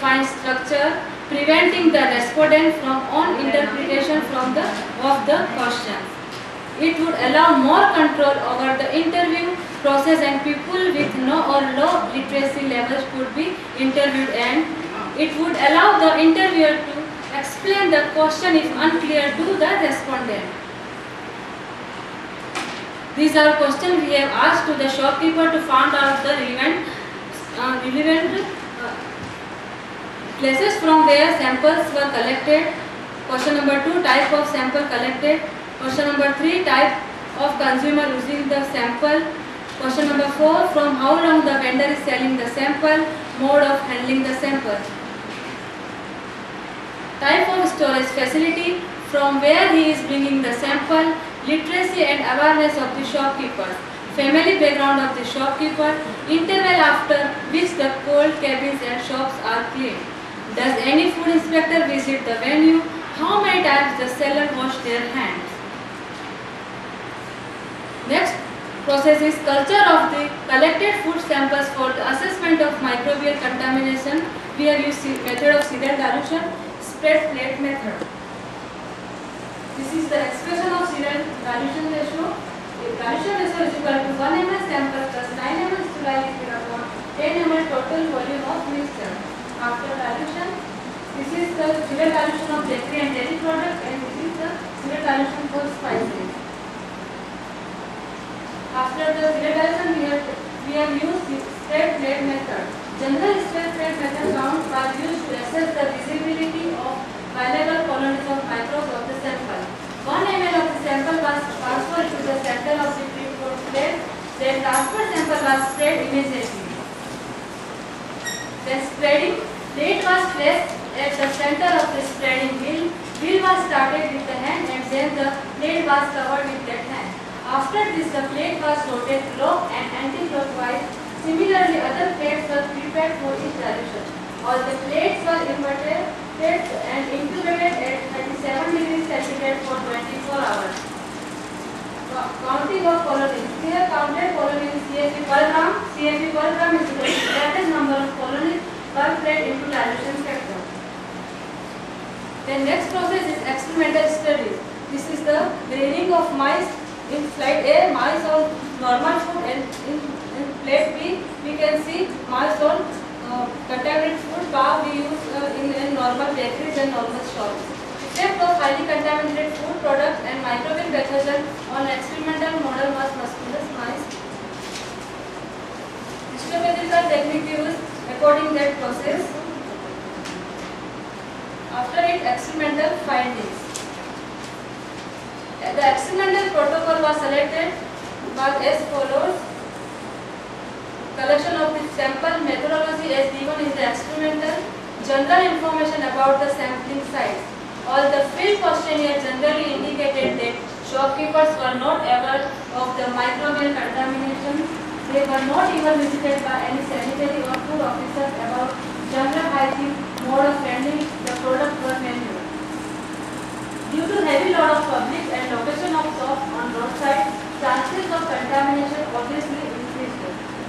defined structure, preventing the respondent from own interpretation of the questions. It would allow more control over the interview process, and people with no or low literacy levels could be interviewed, and it would allow the interviewer to explain the question if unclear to the respondent. These are questions we have asked to the shopkeeper to find out the relevant places from where samples were collected. Question number 2, type of sample collected. Question number 3, type of consumer using the sample. Question number 4, from how long the vendor is selling the sample, mode of handling the sample. Type of storage facility, from where he is bringing the sample, literacy and awareness of the shopkeeper, family background of the shopkeeper, interval after which the cold cabins and shops are cleaned. Does any food inspector visit the venue? How many times the seller wash their hands? Next process is culture of the collected food samples for the assessment of microbial contamination. We have used method of serial dilution, spread plate method. This is the expression of serial dilution ratio. Dilution ratio is equal to 1 ml sample plus 9 ml sterile liquid upon 10 ml total volume of mixture. After dilution, this is the serial dilution of bakery and dairy product, and this is the serial dilution for spices. After the serial dilution, we have used the spread plate method. General spread plate method count was used to assess the visibility of viable colonies of microbes of the sample. 1 ml of the sample was transferred to the center of the clipboard plate. Then transferred sample was spread immediately. Then spreading plate was placed at the center of the spreading wheel. Wheel was started with the hand, and then the plate was covered with that hand. After this, the plate was rotated clock and anti-clockwise. Similarly, other plates were prepared for each dilution. All the plates were inverted and incubated at 37 degrees centigrade for 24 hours. Counting of colonies. We have counted colonies CFE per gram. CFE per gram is the average number of colonies per plate into dilution factor. The next process is experimental studies. This is the graining of mice. In slide A, mice on normal food, and in plate B, we can see mice on contaminated food. Bar we use in normal bakeries and normal shops. Except of highly contaminated food products and microbial pathogen on experimental model was musculus mice. Histopathological technique used according that process. After it, experimental findings. The experimental protocol was selected as follows. Collection of the sample methodology as given is the experimental. General information about the sampling size. All the field questionnaire generally indicated that shopkeepers were not aware of the microbial contamination. They were not even visited by any sanitary or food officers about general hygiene, mode of handling the product per menu. Due to heavy load of public and location of shops on roadside, chances of contamination obviously increased.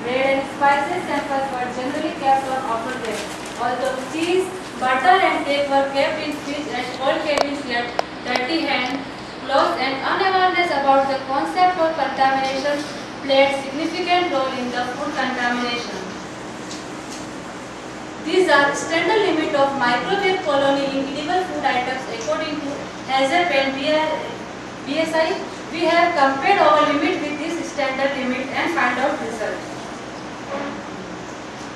Bread and spices samples were generally kept on outer beds. Although cheese, butter and cake were kept in fridge and cold cabins left dirty hands, clothes and unawareness about the concept of contamination played significant role in the food contamination. These are standard limit of microbial colony in edible food items according to HACCP and BSI. We have compared our limit with this standard limit and find out result.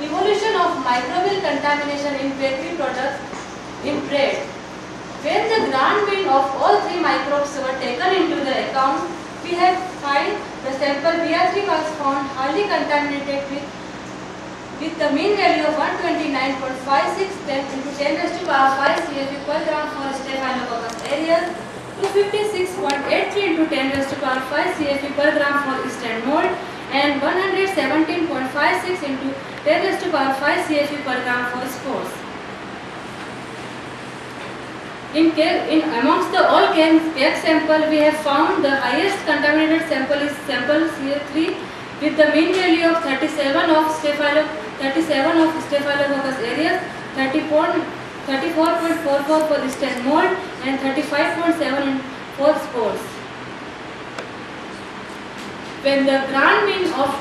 Evolution of microbial contamination in bakery products in bread. When the grand mean of all three microbes were taken into the account, we have find the sample BR3 was found highly contaminated with the mean value of 129.56 into 10 raised to power 5 CFE per gram for Staphylococcus aureus, 256.83 into 10 raised to power 5 CFE per gram for yeast and mold, and 117.56 into 10 raised to power 5 CFE per gram for spores. In amongst the all cake sample, we have found the highest contaminated sample is sample CF3 with the mean value of 37 of Staphylococcus aureus, 30.86 34.44 for yeast and mold, and 35.7 for spores. When the grand mean of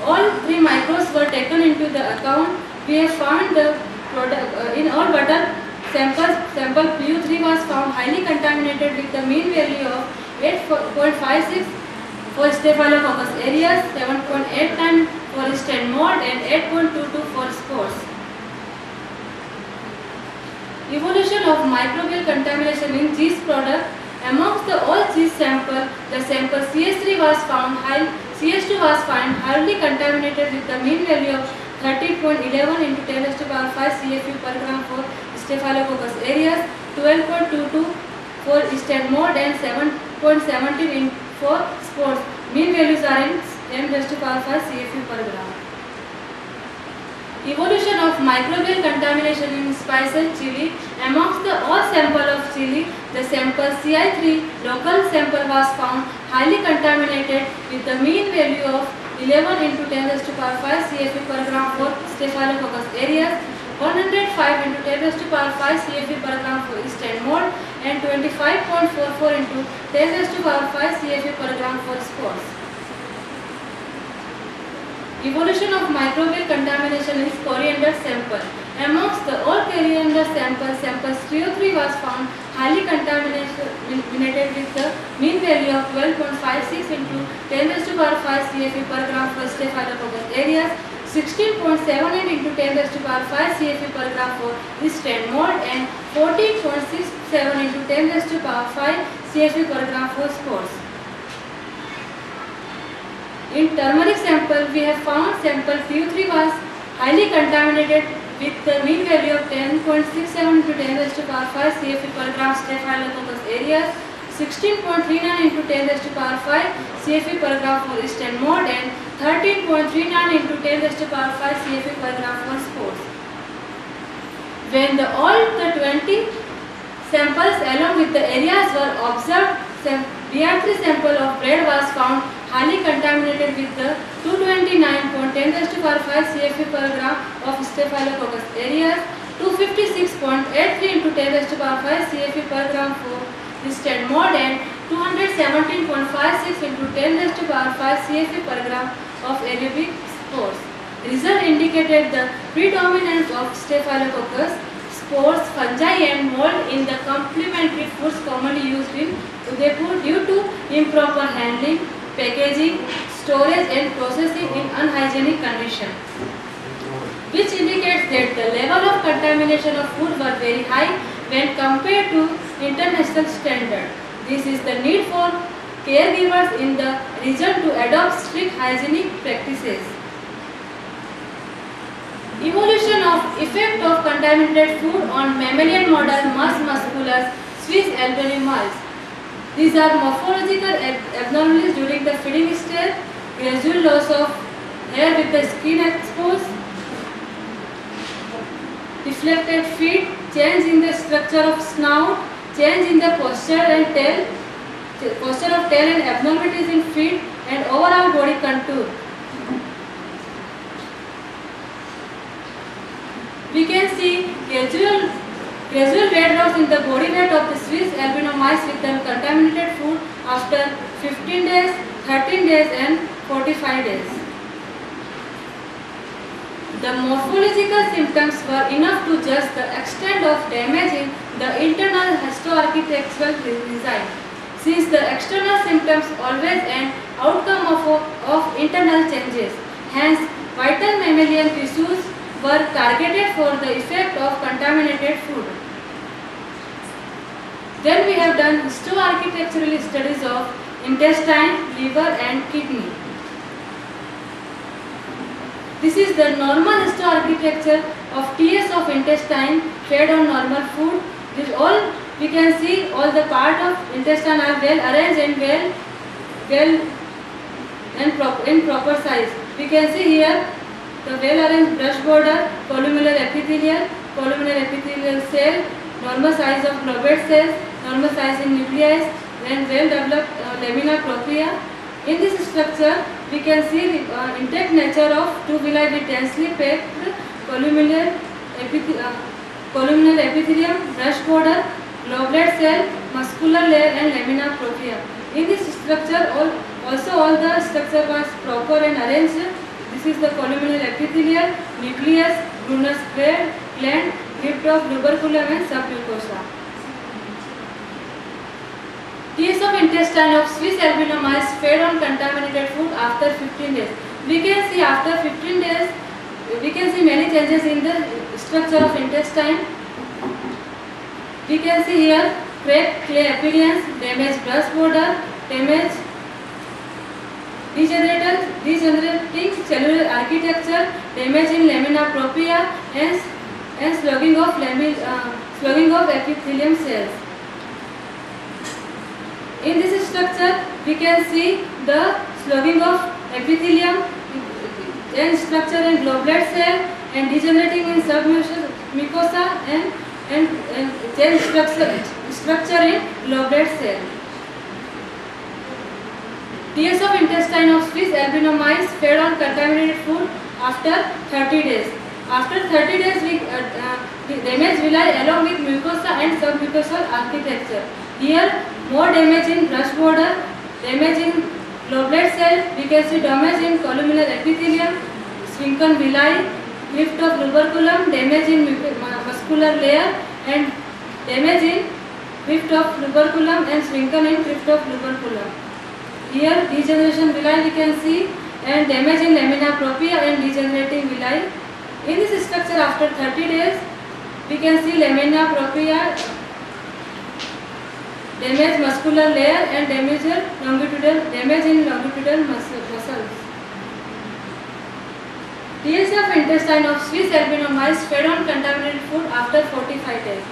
all three microbes were taken into the account, we have found the product in all butter samples. Sample PU3 was found highly contaminated with the mean value of 8.56 for Staphylococcus aureus, 7.89 for yeast and mold, and 8.22 for spores. Evolution of microbial contamination in cheese product. Amongst the all cheese sample, the sample CH3 was found high, CH2 was found highly contaminated with the mean value of 30.11 into 10 raised to power 5 CFU per gram for Staphylococcus aureus, 12.22 for yeast and mold, and 7.17 for spores. Mean values are in 10 raised to power 5 CFU per gram. Evolution of microbial contamination in spices chili. Amongst the all sample of chili, the sample CI3 local sample was found highly contaminated with the mean value of 11 into 10 raised to power 5 CFU per gram for Staphylococcus aureus, 105 into 10 raised to power 5 CFU per gram for yeast and mold, and 25.44 into 10 raised to power 5 CFU per gram for spores. Evolution of microbial contamination is coriander sample. Amongst the all coriander samples, sample CO3 was found highly contaminated with the mean value of 12.56 into 10 raised to power 5 CFU per gram for Staphylococcus aureus, 16.78 into 10 raised to power 5 CFU per gram for yeast and mold, and 14.67 into 10 raised to power 5 CFU per gram for spores. In turmeric sample, we have found sample PU3 was highly contaminated with the mean value of 10.67 into 10 raised to power 5 CFU per gram Staphylococcus aureus, 16.39 into 10 raised to power 5 CFU per gram for yeast and mold, and 13.39 into 10 raised to power 5 CFU per gram for spores. When all the 20 samples along with the areas were observed, BR3 sample of bread was found highly contaminated with the 229.10 raised to power 5 CFU per gram of Staphylococcus aureus, 256.83 into 10 raised to power 5 CFU per gram for yeast and mold, and 217.56 into 10 raised to power 5 CFU per gram of aerobic spores. Result indicated the predominance of Staphylococcus spores, fungi and mold in the complementary foods commonly used in Udaipur due to improper handling, packaging, storage and processing in unhygienic condition, which indicates that the level of contamination of food were very high when compared to international standard. This is the need for caregivers in the region to adopt strict hygienic practices. Evolution of effect of contaminated food on mammalian model mus musculus, Swiss albino mice. These are morphological abnormalities during the feeding stage, gradual loss of hair with the skin exposed, deflected feet, change in the structure of snout, change in the posture and tail, and abnormalities in feet and overall body contour. We can see gradual weight loss in the body weight of the Swiss albino mice with the contaminated food after 15 days, 13 days and 45 days. The morphological symptoms were enough to judge the extent of damage in the internal histoarchitectural design, since the external symptoms always an outcome of internal changes. Hence, vital mammalian tissues were targeted for the effect of contaminated food. Then we have done histoarchitectural studies of intestine, liver and kidney. This is the normal histoarchitecture of TS of intestine fed on normal food. This all we can see all the part of intestine are well arranged and in proper size. We can see here the well arranged brush border, columnar epithelial cell, normal size of lobate cells, normal size in nucleus, then well developed lamina propria. In this structure, we can see the intact nature of two villi with densely packed columnar columnar epithelium, brush border, lobulate cell, muscular layer and lamina propria. In this structure, also all the structure was proper and arranged. This is the columnar epithelium, nucleus, Brunner's gland, crypt of tuberculum and submucosa. TS of intestine of Swiss albino mice fed on contaminated food after 15 days. We can see after 15 days, we can see many changes in the structure of intestine. We can see here cracked clay appearance, damaged brush border, damaged degenerating cellular architecture, damage in lamina propria and slugging of epithelium cells. In this structure, we can see the slugging of epithelium and structure in globulate cell and degenerating in submucosa and change structure in globulate cell. TS of intestine of Swiss albino mice fed on contaminated food after 30 days. After 30 days, damage villi along with mucosa and submucosal architecture. Here, more damage in brush border, damage in globulate cell. We can see damage in columnar epithelium, shrunken villi, crypt of tuberculum, damage in muscular layer, and damage in crypt of tuberculum and shrunken in crypt of tuberculum. Here, degeneration villi we can see, and damage in lamina propria and degenerating villi. In this structure, after 30 days, we can see lamina propria, damage muscular layer and damage in longitudinal muscles. TS of intestine of Swiss albino mice fed on contaminated food after 45 days.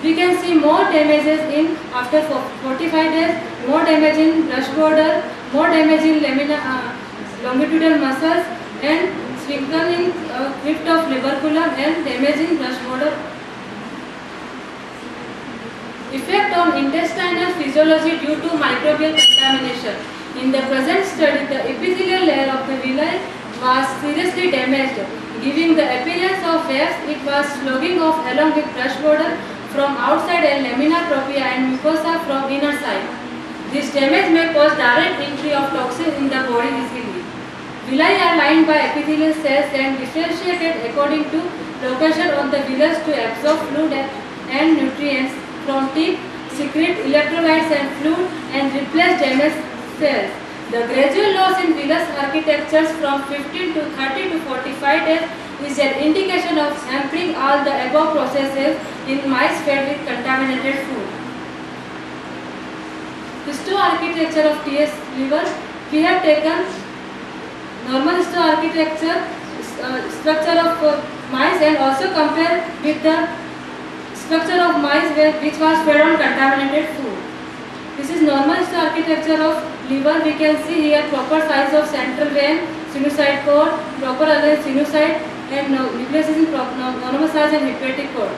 We can see more damages in after 45 days, more damage in brush border, more damage in longitudinal muscles and strengthening crypt of tuberculum and damage in brush border. Effect on intestinal physiology due to microbial contamination. In the present study, the epithelial layer of the villi was seriously damaged, giving the appearance of waves. It was slugging off along with brush border from outside and lamina propria and mucosa from inner side. This damage may cause direct entry of toxins in the body easily. Villi are lined by epithelial cells and differentiated according to location on the villus to absorb fluid and nutrients from tip, secrete electrolytes and fluid and replace damaged cells. The gradual loss in villus architectures from 15 to 30 to 45 days is an indication of sampling all the above processes in mice fed with contaminated food. Histoarchitecture of TS liver. We have taken normal histoarchitecture structure of mice and also compare with the structure of mice which was fed on contaminated food. This is normal histoarchitecture of liver. We can see here proper size of central vein, sinusoid cord, proper aligned sinusoid and nucleus is in normal size and hepatic cord.